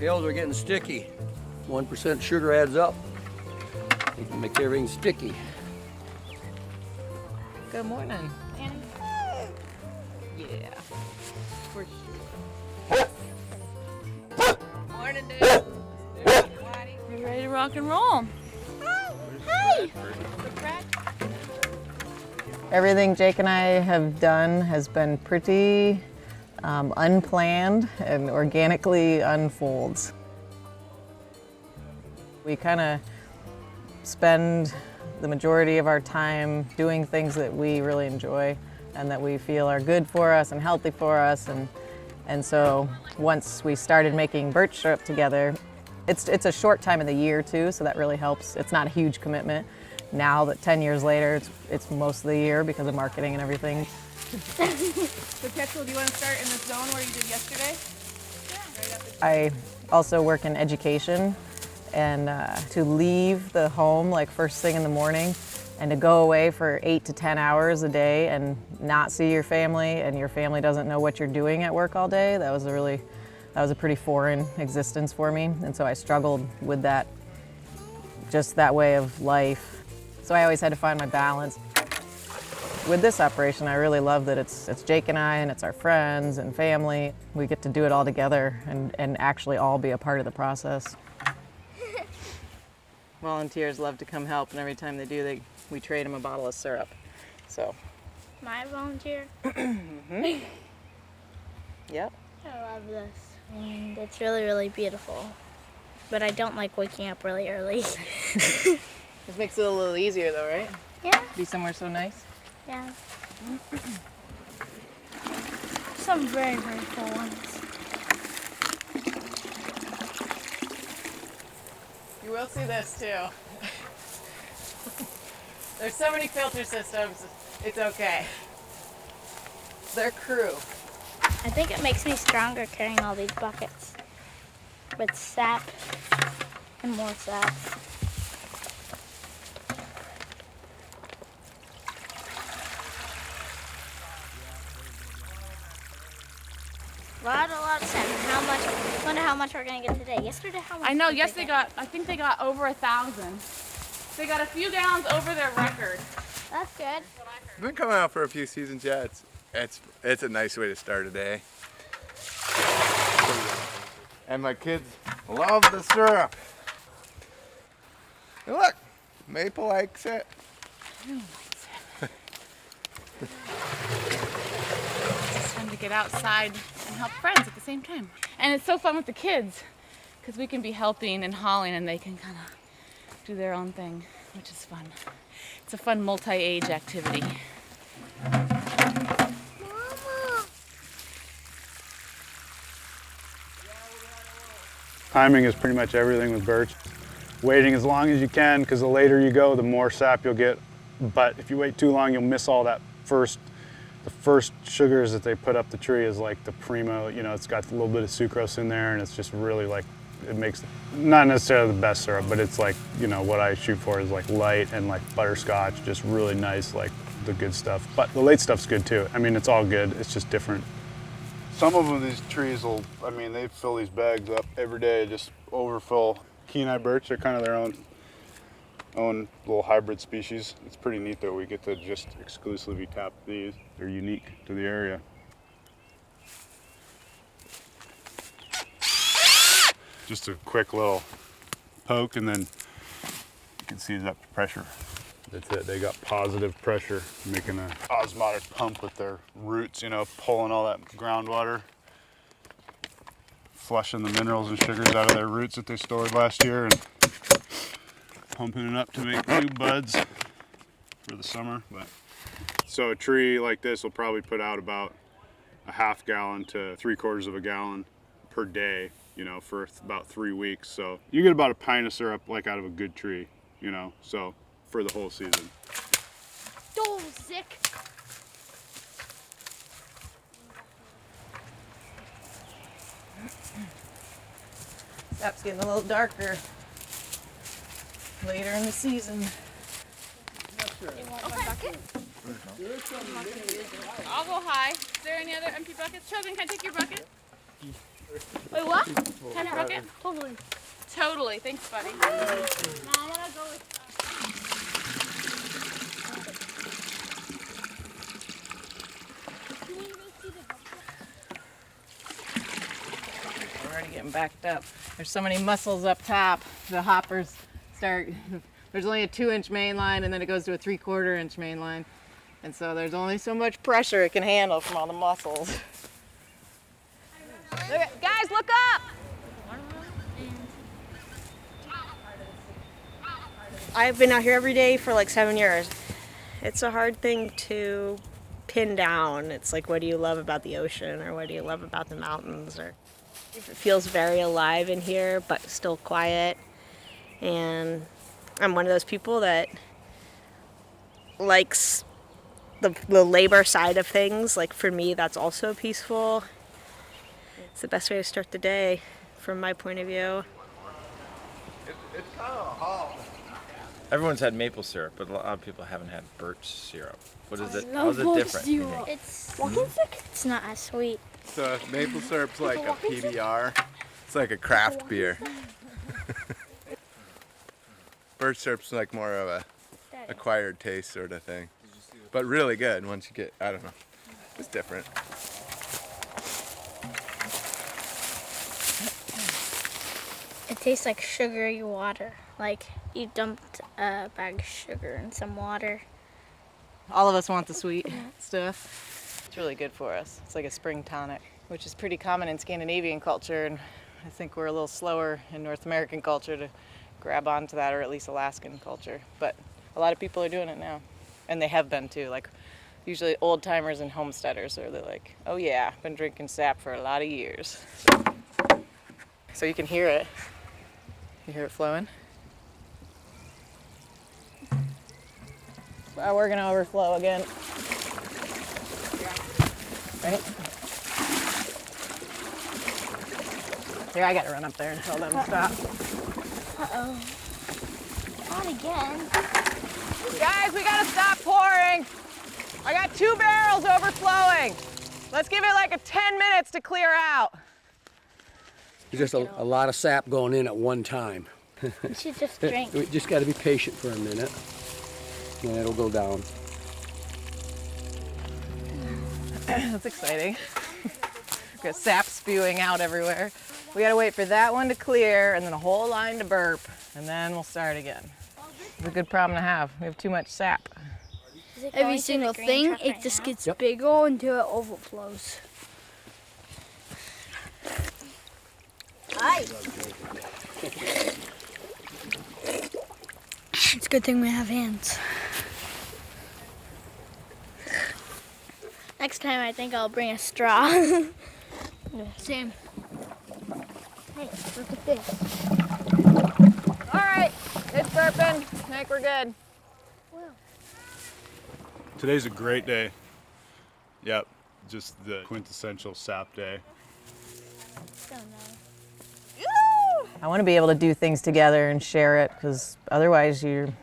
Pails are getting sticky. 1% sugar adds up. You can make everything sticky. Good morning, Annie. Yeah, for sure. Morning, dude. We're ready to rock and roll. Hey! Everything Jake and I have done has been pretty unplanned and organically unfolds. We kind of spend the majority of our time doing things that we really enjoy and that we feel are good for us and healthy for us. And so once we started making birch syrup together, it's a short time of the year too, so that really helps. It's not a huge commitment. Now that 10 years later, it's most of the year because of marketing and everything. So Petrol, do you want to start in the zone where you did yesterday? Yeah. I also work in education, and to leave the home like first thing in the morning and to go away for 8 to 10 hours a day and not see your family, and your family doesn't know what you're doing at work all day, that was a pretty foreign existence for me. And so I struggled with that, just that way of life. So I always had to find my balance. With this operation, I really love that it's Jake and I, and it's our friends and family. We get to do it all together and actually all be a part of the process. Volunteers love to come help, and every time they do, we trade them a bottle of syrup. So. My volunteer? Mm-hmm. Yep. I love this. And it's really, really beautiful. But I don't like waking up really early. This makes it a little easier though, right? Yeah. Be somewhere so nice. Yeah. Some very, very full ones. You will see this too. There's so many filter systems, it's okay. They're crew. I think it makes me stronger carrying all these buckets with sap and more sap. A lot of sap. How much? I wonder how much we're gonna get today. Yesterday, how much? I know. did Yes, they they get? got. I think they got over 1,000. They got a few gallons over their record. That's good. I've been coming out for a few seasons. Yeah, it's a nice way to start a day. And my kids love the syrup. And look, Maple likes it. It's fun to get outside and help friends at the same time. And it's so fun with the kids because we can be helping and hauling, and they can kind of do their own thing, which is fun. It's a fun multi-age activity. Timing is pretty much everything with birch. Waiting as long as you can, because the later you go, the more sap you'll get. But if you wait too long, you'll miss all that the first sugars that they put up the tree is like the primo, it's got a little bit of sucrose in there, and it's just really like, it makes not necessarily the best syrup, but it's like, what I shoot for is like light and like butterscotch, just really nice, like the good stuff. But the late stuff's good too. I mean, it's all good, it's just different. Some of them, these trees they fill these bags up every day, just overfill. Kenai birch, they're kind of their own little hybrid species. It's pretty neat that we get to just exclusively tap these. They're unique to the area. Just a quick little poke, and then you can see that pressure. That's it, they got positive pressure, making an osmotic pump with their roots, pulling all that groundwater, flushing the minerals and sugars out of their roots that they stored last year, and pumping it up to make new buds for the summer. So a tree like this will probably put out about a half gallon to 3/4 of a gallon per day, for about 3 weeks. So you get about a pint of syrup like out of a good tree, so for the whole season. Oh, sick. Sap's getting a little darker later in the season. Okay. I'll go high. Is there any other empty buckets? Children, can I take your bucket? Wait, what? Can I rock it? Totally. Totally. Thanks, buddy. Now I want to go with... We're already getting backed up. There's so many muscles up top. The hoppers start, there's only a 2-inch main line and then it goes to a 3/4-inch main line. And so there's only so much pressure it can handle from all the muscles. Guys, look up! I've been out here every day for like 7 years. It's a hard thing to pin down. It's like, what do you love about the ocean, or what do you love about the mountains? Or it feels very alive in here, but still quiet. And I'm one of those people that likes the labor side of things. Like for me, that's also peaceful. It's the best way to start the day, from my point of view. It's kind of a haul. Everyone's had maple syrup, but a lot of people haven't had birch syrup. What is it? How's it different? It's not as sweet. So maple syrup's like a PBR. It's like a craft beer. Birch syrup's like more of a acquired taste sort of thing. But really good once you get, I don't know, it's different. It tastes like sugary water. Like you dumped a bag of sugar in some water. All of us want the sweet stuff. It's really good for us. It's like a spring tonic, which is pretty common in Scandinavian culture, and I think we're a little slower in North American culture to grab onto that, or at least Alaskan culture. But a lot of people are doing it now, and they have been too. Like usually old timers and homesteaders, or they're like, oh yeah, I've been drinking sap for a lot of years. So you can hear it. You hear it flowing? Well, we're gonna overflow again. Ready? Here, I gotta run up there and tell them to stop. Uh-oh. Not again. Guys, we gotta stop pouring. I got 2 barrels overflowing. Let's give it like 10 minutes to clear out. There's just a lot of sap going in at one time. You should just drink. We just got to be patient for a minute, and it'll go down. That's exciting. Got sap spewing out everywhere. We gotta wait for that one to clear and then a whole line to burp, and then we'll start again. It's a good problem to have. We have too much sap. Every single thing, it just gets bigger until it overflows. Hi. It's a good thing we have hands. Next time I think I'll bring a straw. Same. Hey, look at this. All right, it's burping. I think we're good. Today's a great day. Yep, just the quintessential sap day. Don't know. I want to be able to do things together and share it, because otherwise I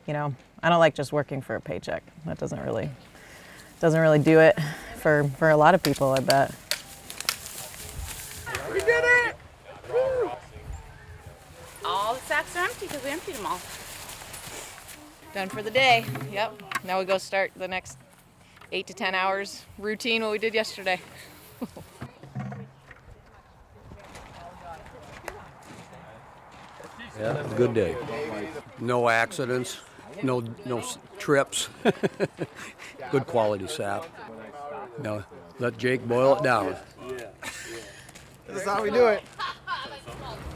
don't like just working for a paycheck. That doesn't really do it for a lot of people, I bet. We did it! Woo. All the sacks are empty because we emptied them all. Done for the day. Yep. Now we go start the next 8 to 10 hours routine, what we did yesterday. Yeah, good day. No accidents, no trips. Good quality sap. Now let Jake boil it down. This is how we do it.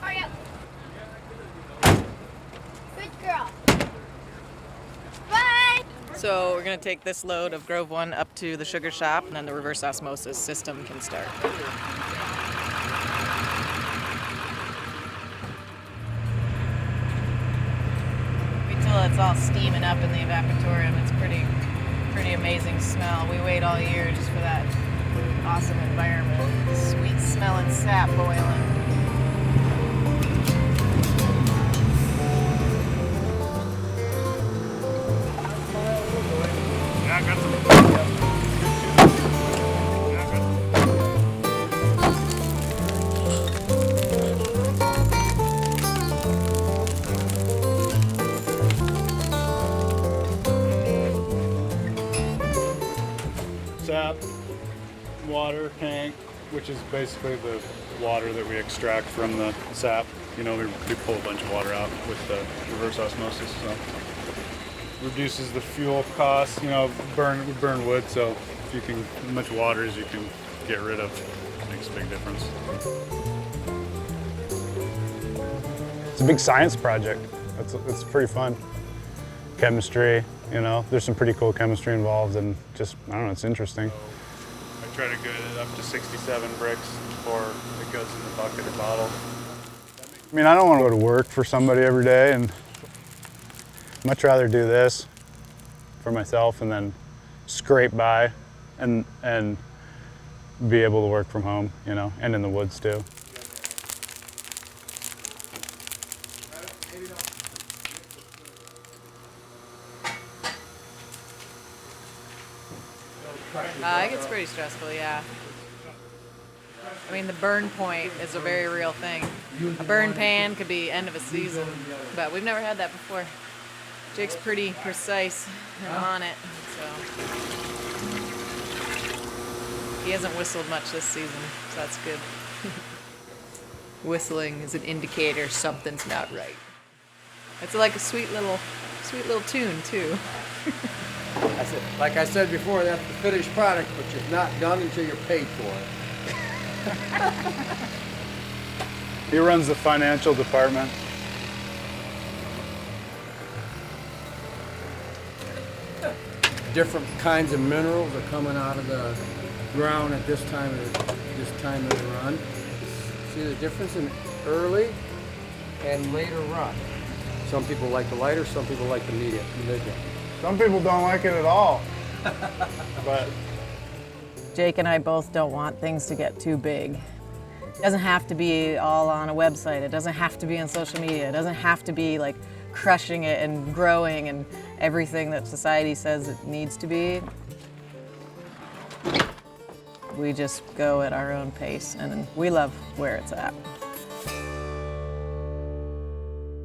Hurry up. Good girl. Bye. So we're gonna take this load of Grove 1 up to the sugar shop, and then the reverse osmosis system can start. Wait till it's all steaming up in the evaporatorium. It's pretty amazing smell. We wait all year just for that awesome environment. Sweet smelling sap boiling. tank, which is basically the water that we extract from the sap. You know, we pull a bunch of water out with the reverse osmosis, so reduces the fuel costs. You know, we burn wood, so if you can, as much water as you can get rid of, makes a big difference. It's a big science project. It's pretty fun. Chemistry, you know, there's some pretty cool chemistry involved, and just, I don't know, it's interesting. I try to get it up to 67 bricks before it goes in the bucket or bottle. I mean, I don't want to go to work for somebody every day, and I'd much rather do this for myself and then scrape by and be able to work from home, you know, and in the woods too. It gets pretty stressful, yeah. I mean, the burn point is a very real thing. A burn pan could be end of a season, but we've never had that before. Jake's pretty precise and on it, so. He hasn't whistled much this season, so that's good. Whistling is an indicator something's not right. It's like a sweet little tune, too. Like I said before, that's the finished product, but it's not done until you're paid for it. He runs the financial department. Different kinds of minerals are coming out of the ground at this time of the run. See the difference in early and later run. Some people like the lighter, some people like the medium. Some people don't like it at all. But Jake and I both don't want things to get too big. It doesn't have to be all on a website. It doesn't have to be on social media. It doesn't have to be like crushing it and growing and everything that society says it needs to be. We just go at our own pace, and we love where it's at.